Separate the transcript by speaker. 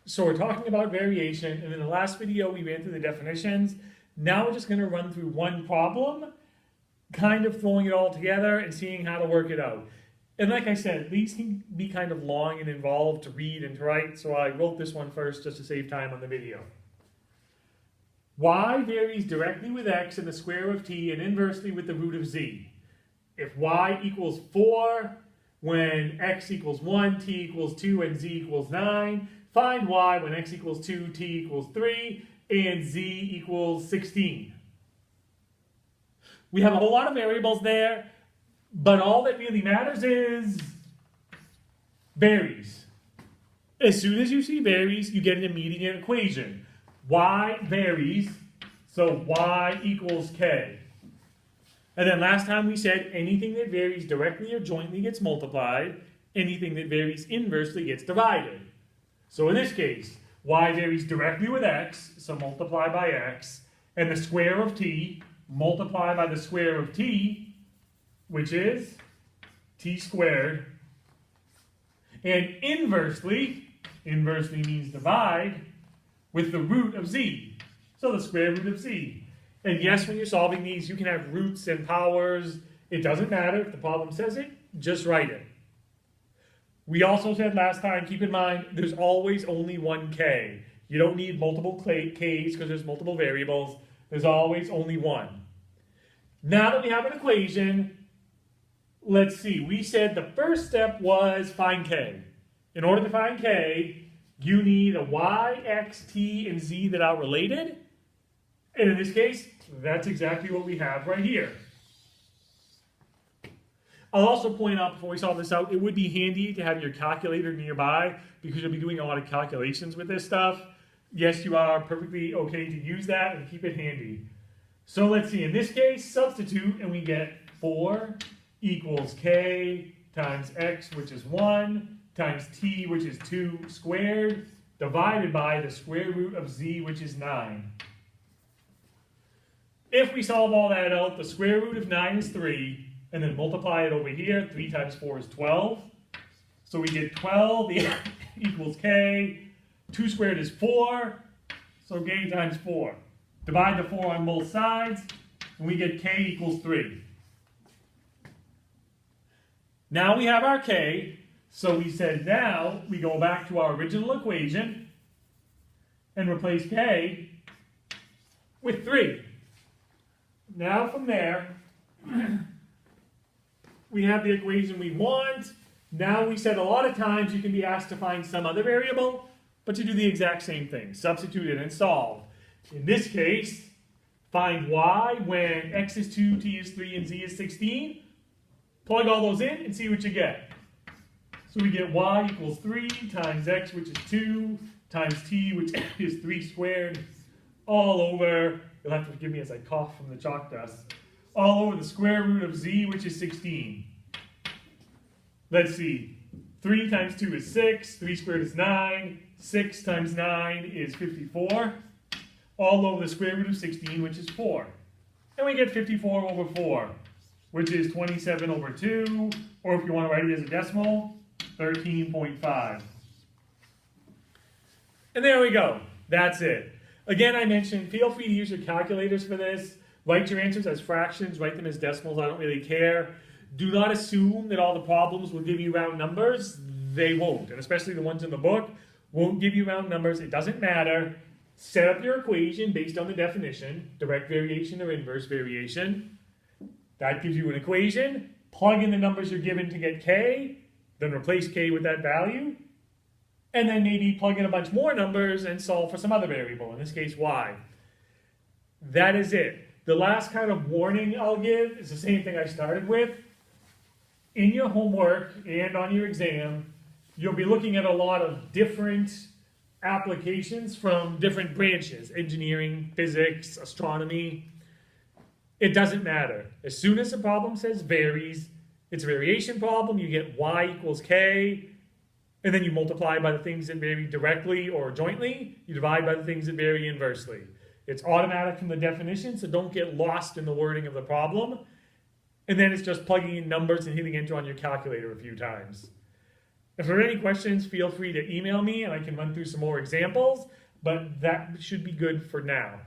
Speaker 1: So we're talking about variation, and in the last video we ran through the definitions. Now we're just going to run through one problem, kind of throwing it all together and seeing how to work it out. And like I said, these can be kind of long and involved to read and to write, so I wrote this one first just to save time on the video. Y varies directly with x and the square of t and inversely with the root of z. If y equals 4, when x equals 1, t equals 2, and z equals 9, find y when x equals 2, t equals 3, and z equals 16. We have a whole lot of variables there, but all that really matters is varies. As soon as you see varies, you get an immediate equation. Y varies, so y equals k. And then last time we said anything that varies directly or jointly gets multiplied, anything that varies inversely gets divided. So in this case, y varies directly with x, so multiply by x, and the square of t, multiply by the square of t, which is t squared. And inversely means divide, with the root of z, so the square root of z. And yes, when you're solving these, you can have roots and powers. It doesn't matter if the problem says it, just write it. We also said last time, keep in mind, there's always only one k. You don't need multiple k's because there's multiple variables. There's always only one. Now that we have an equation, let's see. We said the first step was find k. In order to find k, you need a y, x, t, and z that are related. And in this case, that's exactly what we have right here. I'll also point out before we solve this out, it would be handy to have your calculator nearby because you'll be doing a lot of calculations with this stuff. Yes, you are perfectly okay to use that and keep it handy. So let's see, in this case, substitute and we get 4 equals k times x, which is 1, times t, which is 2 squared, divided by the square root of z, which is 9. If we solve all that out, the square root of 9 is 3, and then multiply it over here. 3 times 4 is 12. So we get 12 equals k. 2 squared is 4, so k times 4. Divide the 4 on both sides, and we get k equals 3. Now we have our k, so we said now we go back to our original equation and replace k with 3. Now from there, we have the equation we want. Now we said a lot of times you can be asked to find some other variable, but to do the exact same thing. Substitute it and solve. In this case, find y when x is 2, t is 3, and z is 16. Plug all those in and see what you get. So we get y equals 3 times x, which is 2, times t, which is 3 squared, all over, you'll have to forgive me as I cough from the chalk dust, all over the square root of z, which is 16. Let's see, 3 times 2 is 6, 3 squared is 9, 6 times 9 is 54, all over the square root of 16, which is 4. And we get 54 over 4, which is 27 over 2, or if you want to write it as a decimal, 13.5. And there we go. That's it. Again, I mentioned, feel free to use your calculators for this. Write your answers as fractions, write them as decimals, I don't really care. Do not assume that all the problems will give you round numbers. They won't, and especially the ones in the book won't give you round numbers. It doesn't matter. Set up your equation based on the definition, direct variation or inverse variation. That gives you an equation. Plug in the numbers you're given to get k, then replace k with that value, and then maybe plug in a bunch more numbers and solve for some other variable, in this case y. That is it. The last kind of warning I'll give is the same thing I started with. In your homework and on your exam, you'll be looking at a lot of different applications from different branches, engineering, physics, astronomy. It doesn't matter. As soon as the problem says varies, it's a variation problem, you get y equals k, and then you multiply by the things that vary directly or jointly, you divide by the things that vary inversely. It's automatic from the definition, so don't get lost in the wording of the problem. And then it's just plugging in numbers and hitting enter on your calculator a few times. If there are any questions, feel free to email me and I can run through some more examples, but that should be good for now.